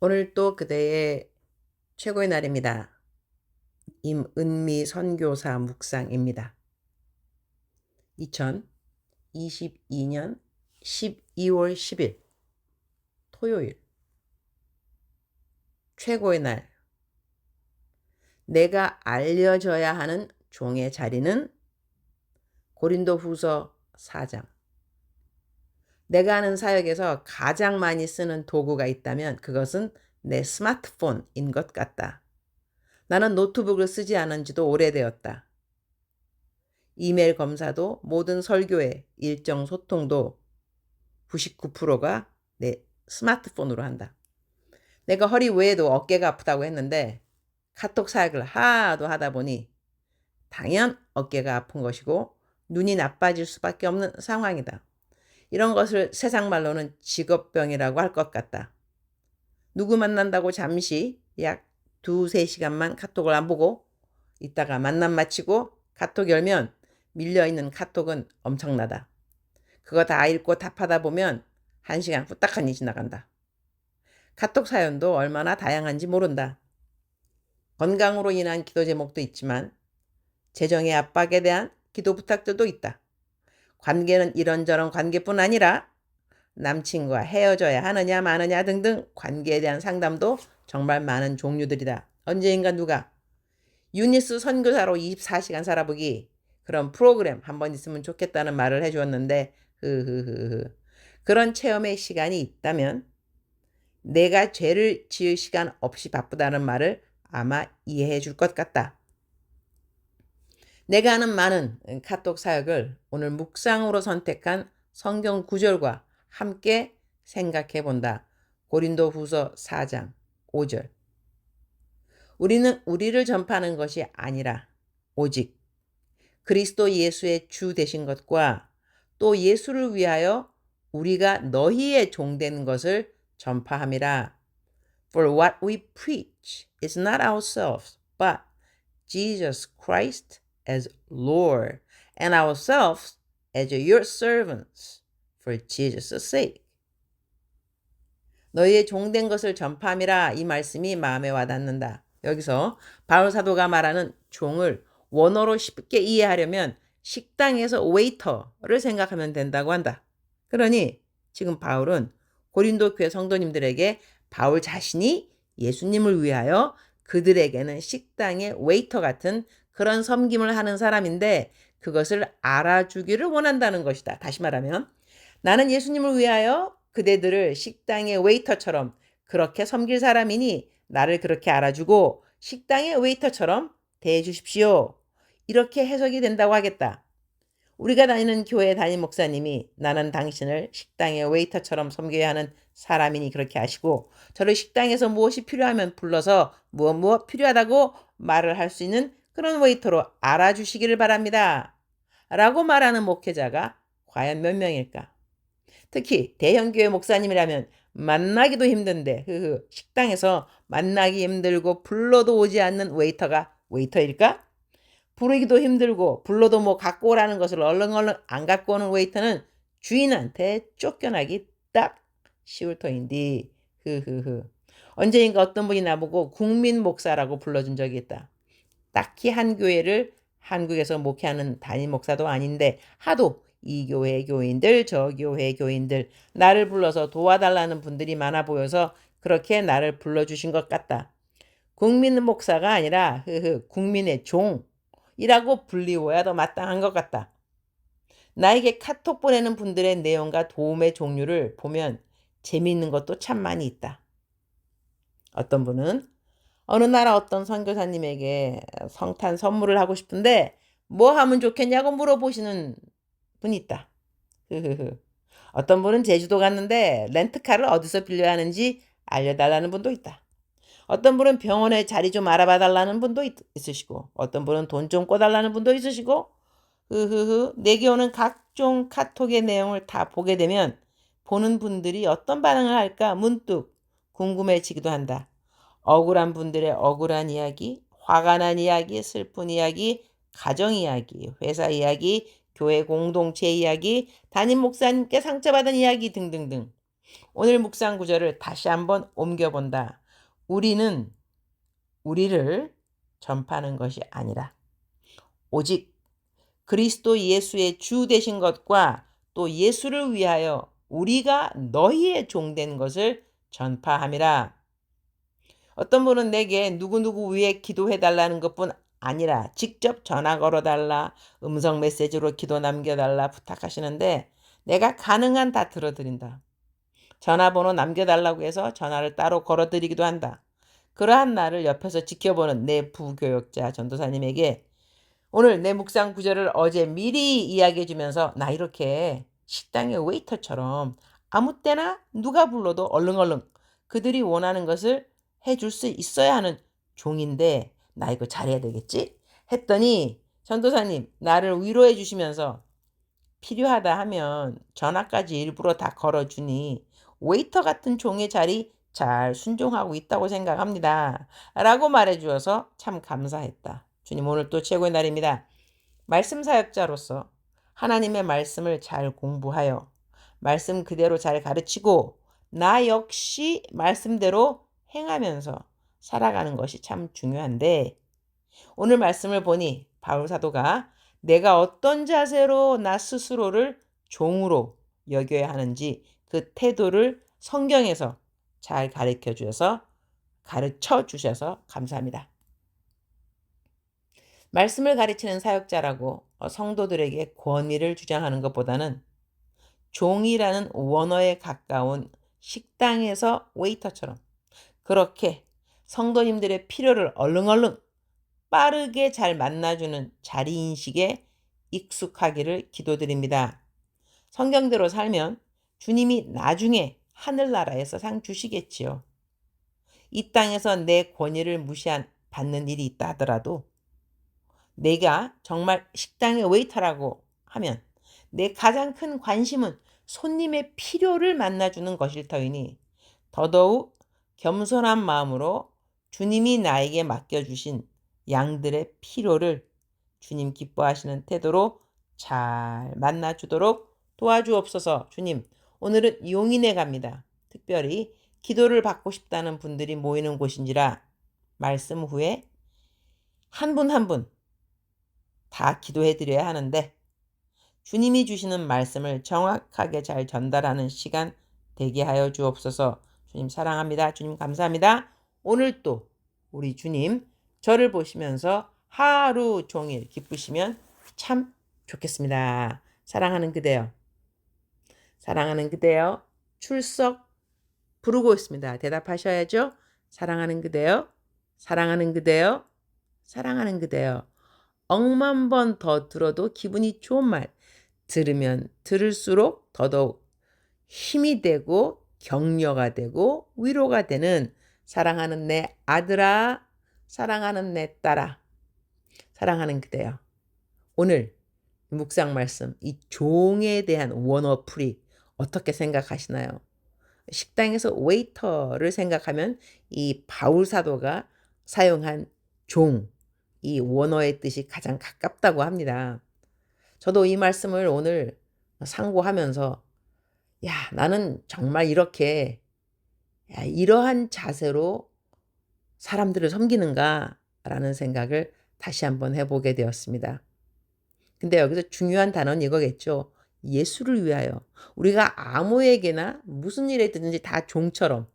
오늘 또 그대의 최고의 날입니다. 임은미 선교사 묵상입니다. 2022년 12월 10일 토요일 최고의 날. 내가 알려져야 하는 종의 자리는 고린도후서 4장. 내가 하는 사역에서 가장 많이 쓰는 도구가 있다면 그것은 내 스마트폰인 것 같다. 나는 노트북을 쓰지 않은 지도 오래되었다. 이메일 검사도 모든 설교의 일정 소통도 99%가 내 스마트폰으로 한다. 내가 허리 외에도 어깨가 아프다고 했는데 카톡 사역을 하도 하다 보니 당연 어깨가 아픈 것이고 눈이 나빠질 수밖에 없는 상황이다. 이런 것을 세상 말로는 직업병이라고 할 것 같다. 누구 만난다고 잠시 약 2-3시간만 카톡을 안 보고 이따가 만남 마치고 카톡 열면 밀려있는 카톡은 엄청나다. 그거 다 읽고 답하다 보면 1시간 후딱하니 지나간다. 카톡 사연도 얼마나 다양한지 모른다. 건강으로 인한 기도 제목도 있지만 재정의 압박에 대한 기도 부탁들도 있다. 관계는 이런저런 관계뿐 아니라 남친과 헤어져야 하느냐 마느냐 등등 관계에 대한 상담도 정말 많은 종류들이다. 언제인가 누가 유니스 선교사로 24시간 살아보기 그런 프로그램 한번 있으면 좋겠다는 말을 해주었는데 그런 체험의 시간이 있다면 내가 죄를 지을 시간 없이 바쁘다는 말을 아마 이해해 줄 것 같다. 내가 하는 많은 카톡 사역을 오늘 묵상으로 선택한 성경 구절과 함께 생각해 본다. 고린도후서 4장 5절. 우리는 우리를 전파하는 것이 아니라 오직 그리스도 예수의 주 되신 것과 또 예수를 위하여 우리가 너희의 종된 것을 전파함이라. For what we preach is not ourselves, but Jesus Christ as Lord, and ourselves as your servants for Jesus' sake. 너희의 종된 것을 전파함이라 이 말씀이 마음에 와닿는다. 여기서 바울 사도가 말하는 종을 원어로 쉽게 이해하려면 식당에서 웨이터를 생각하면 된다고 한다. 그러니 지금 바울은 고린도 교회 성도님들에게 바울 자신이 예수님을 위하여 그들에게는 식당의 웨이터 같은 그런 섬김을 하는 사람인데 그것을 알아주기를 원한다는 것이다. 다시 말하면 나는 예수님을 위하여 그대들을 식당의 웨이터처럼 그렇게 섬길 사람이니 나를 그렇게 알아주고 식당의 웨이터처럼 대해 주십시오. 이렇게 해석이 된다고 하겠다. 우리가 다니는 교회 담임 목사님이 나는 당신을 식당의 웨이터처럼 섬겨야 하는 사람이니 그렇게 하시고 저를 식당에서 무엇이 필요하면 불러서 무엇 필요하다고 말을 할 수 있는 그런 웨이터로 알아주시기를 바랍니다. 라고 말하는 목회자가 과연 몇 명일까? 특히 대형교회 목사님이라면 만나기도 힘든데 식당에서 만나기 힘들고 불러도 오지 않는 웨이터가 웨이터일까? 부르기도 힘들고 불러도 뭐 갖고 오라는 것을 얼른 안 갖고 오는 웨이터는 주인한테 쫓겨나기 딱 쉬울 터인데 언제인가 어떤 분이 나보고 국민 목사라고 불러준 적이 있다. 딱히 한 교회를 한국에서 목회하는 담임 목사도 아닌데 하도 이 교회 교인들 저 교회 교인들 나를 불러서 도와달라는 분들이 많아 보여서 그렇게 나를 불러주신 것 같다. 국민 목사가 아니라 국민의 종이라고 불리워야 더 마땅한 것 같다. 나에게 카톡 보내는 분들의 내용과 도움의 종류를 보면 재미있는 것도 참 많이 있다. 어떤 분은 어느 나라 어떤 선교사님에게 성탄 선물을 하고 싶은데 뭐 하면 좋겠냐고 물어보시는 분이 있다. 어떤 분은 제주도 갔는데 렌트카를 어디서 빌려야 하는지 알려달라는 분도 있다. 어떤 분은 병원에 자리 좀 알아봐 달라는 분도 있으시고 어떤 분은 돈 좀 꿔달라는 분도 있으시고 내게 오는 각종 카톡의 내용을 다 보게 되면 보는 분들이 어떤 반응을 할까 문득 궁금해지기도 한다. 억울한 분들의 억울한 이야기, 화가 난 이야기, 슬픈 이야기, 가정 이야기, 회사 이야기, 교회 공동체 이야기, 담임 목사님께 상처받은 이야기 등등등. 오늘 묵상 구절을 다시 한번 옮겨본다. 우리는 우리를 전파하는 것이 아니라 오직 그리스도 예수의 주 되신 것과 또 예수를 위하여 우리가 너희의 종 된 것을 전파함이라. 어떤 분은 내게 누구누구 위해 기도해달라는 것뿐 아니라 직접 전화 걸어달라, 음성 메시지로 기도 남겨달라 부탁하시는데 내가 가능한 다 들어드린다. 전화번호 남겨달라고 해서 전화를 따로 걸어드리기도 한다. 그러한 나를 옆에서 지켜보는 내 부교역자 전도사님에게 오늘 내 묵상 구절을 어제 미리 이야기해 주면서 나 이렇게 식당의 웨이터처럼 아무 때나 누가 불러도 얼른얼른 그들이 원하는 것을 해줄 수 있어야 하는 종인데 나 이거 잘해야 되겠지? 했더니 전도사님 나를 위로해 주시면서 필요하다 하면 전화까지 일부러 다 걸어주니 웨이터 같은 종의 자리 잘 순종하고 있다고 생각합니다. 라고 말해 주어서 참 감사했다. 주님 오늘 또 최고의 날입니다. 말씀 사역자로서 하나님의 말씀을 잘 공부하여 말씀 그대로 잘 가르치고 나 역시 말씀대로 행하면서 살아가는 것이 참 중요한데 오늘 말씀을 보니 바울 사도가 내가 어떤 자세로 나 스스로를 종으로 여겨야 하는지 그 태도를 성경에서 잘 가르쳐 주셔서 감사합니다. 말씀을 가르치는 사역자라고 성도들에게 권위를 주장하는 것보다는 종이라는 원어에 가까운 식당에서 웨이터처럼 그렇게 성도님들의 필요를 얼른얼른 빠르게 잘 만나주는 자리인식에 익숙하기를 기도드립니다. 성경대로 살면 주님이 나중에 하늘나라에서 상 주시겠지요. 이 땅에서 내 권위를 받는 일이 있다 하더라도 내가 정말 식당의 웨이터라고 하면 내 가장 큰 관심은 손님의 필요를 만나주는 것일 터이니 더더욱 겸손한 마음으로 주님이 나에게 맡겨주신 양들의 필요를 주님 기뻐하시는 태도로 잘 만나주도록 도와주옵소서. 주님, 오늘은 용인에 갑니다. 특별히 기도를 받고 싶다는 분들이 모이는 곳인지라 말씀 후에 한 분 한 분 다 기도해 드려야 하는데 주님이 주시는 말씀을 정확하게 잘 전달하는 시간 되게 하여 주옵소서. 주님 사랑합니다. 주님 감사합니다. 오늘 또 우리 주님 저를 보시면서 하루 종일 기쁘시면 참 좋겠습니다. 사랑하는 그대여. 사랑하는 그대여. 출석 부르고 있습니다. 대답하셔야죠. 사랑하는 그대여. 사랑하는 그대여. 사랑하는 그대여. 억만 번 더 들어도 기분이 좋은 말. 들으면 들을수록 더더욱 힘이 되고 격려가 되고 위로가 되는 사랑하는 내 아들아, 사랑하는 내 딸아, 사랑하는 그대여. 오늘 묵상 말씀 이 종에 대한 원어풀이 어떻게 생각하시나요? 식당에서 웨이터를 생각하면 이 바울 사도가 사용한 종, 이 원어의 뜻이 가장 가깝다고 합니다. 저도 이 말씀을 오늘 상고하면서 나는 정말 이러한 자세로 사람들을 섬기는가라는 생각을 다시 한번 해보게 되었습니다. 근데 여기서 중요한 단어는 이거겠죠. 예수를 위하여. 우리가 아무에게나 무슨 일에 드든지 다 종처럼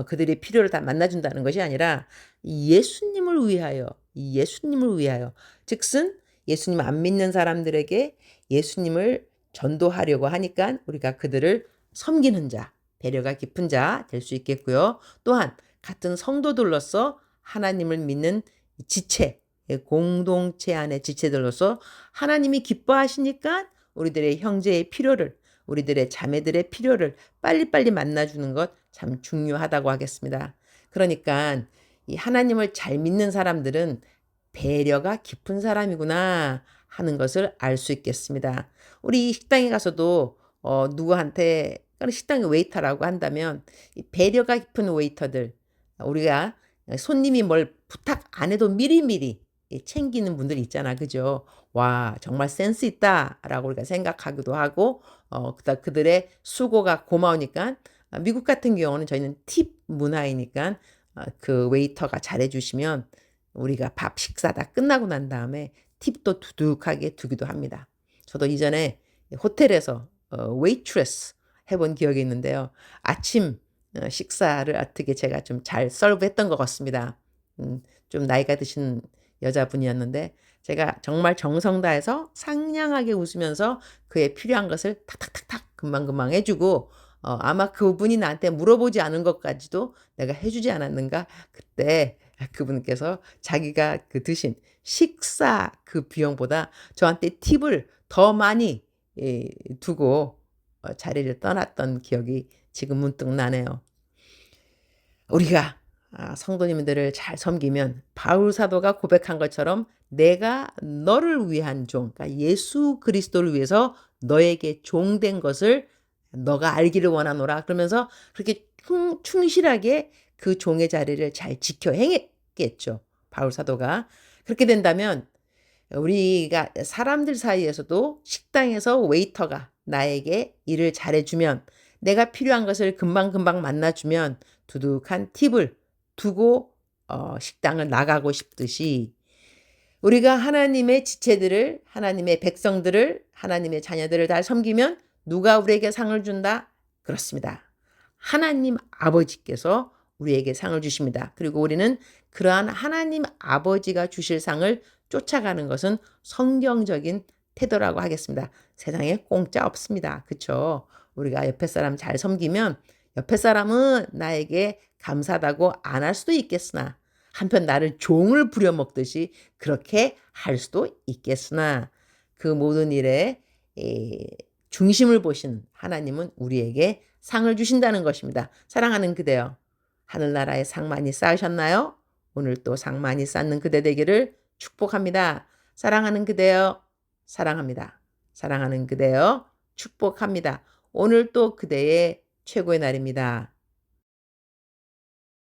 그들의 필요를 다 만나준다는 것이 아니라 예수님을 위하여, 예수님을 위하여. 즉슨 예수님 안 믿는 사람들에게 예수님을 전도하려고 하니까 우리가 그들을 섬기는 자, 배려가 깊은 자 될 수 있겠고요. 또한 같은 성도들로서 하나님을 믿는 지체, 공동체 안의 지체들로서 하나님이 기뻐하시니까 우리들의 형제의 필요를, 우리들의 자매들의 필요를 빨리빨리 만나주는 것 참 중요하다고 하겠습니다. 그러니까 이 하나님을 잘 믿는 사람들은 배려가 깊은 사람이구나 하는 것을 알 수 있겠습니다. 우리 식당에 가서도 누구한테 식당의 웨이터라고 한다면 이 배려가 깊은 웨이터들, 우리가 손님이 뭘 부탁 안 해도 미리미리 챙기는 분들 있잖아. 그죠? 와, 정말 센스 있다라고 우리가 생각하기도 하고 그들의 수고가 고마우니까 미국 같은 경우는 저희는 팁 문화이니까 그 웨이터가 잘해주시면 우리가 밥 식사 다 끝나고 난 다음에 팁도 두둑하게 두기도 합니다. 저도 이전에 호텔에서 웨이트레스 해본 기억이 있는데요. 아침 식사를 어떻게 제가 좀 잘 서브했던 것 같습니다. 좀 나이가 드신 여자분이었는데 제가 정말 정성 다해서 상냥하게 웃으면서 그에 필요한 것을 탁탁탁탁 금방금방 해주고 아마 그분이 나한테 물어보지 않은 것까지도 내가 해주지 않았는가? 그때 그분께서 자기가 그 드신 식사 그 비용보다 저한테 팁을 더 많이 두고 자리를 떠났던 기억이 지금 문득 나네요. 우리가 성도님들을 잘 섬기면 바울 사도가 고백한 것처럼 내가 너를 위한 종, 그러니까 예수 그리스도를 위해서 너에게 종된 것을 너가 알기를 원하노라. 그러면서 그렇게 충실하게 그 종의 자리를 잘 지켜 행했겠죠. 바울 사도가. 그렇게 된다면 우리가 사람들 사이에서도 식당에서 웨이터가 나에게 일을 잘해주면 내가 필요한 것을 금방금방 만나주면 두둑한 팁을 두고 식당을 나가고 싶듯이 우리가 하나님의 지체들을, 하나님의 백성들을, 하나님의 자녀들을 다 섬기면 누가 우리에게 상을 준다? 그렇습니다. 하나님 아버지께서 우리에게 상을 주십니다. 그리고 우리는 그러한 하나님 아버지가 주실 상을 쫓아가는 것은 성경적인 태도라고 하겠습니다. 세상에 공짜 없습니다. 그렇죠? 우리가 옆에 사람 잘 섬기면 옆에 사람은 나에게 감사하다고 안 할 수도 있겠으나 한편 나를 종을 부려먹듯이 그렇게 할 수도 있겠으나 그 모든 일에 중심을 보신 하나님은 우리에게 상을 주신다는 것입니다. 사랑하는 그대여, 하늘나라에 상 많이 쌓으셨나요? 오늘 또 상 많이 쌓는 그대 되기를 축복합니다. 사랑하는 그대여, 사랑합니다. 사랑하는 그대여, 축복합니다. 오늘 또 그대의 최고의 날입니다.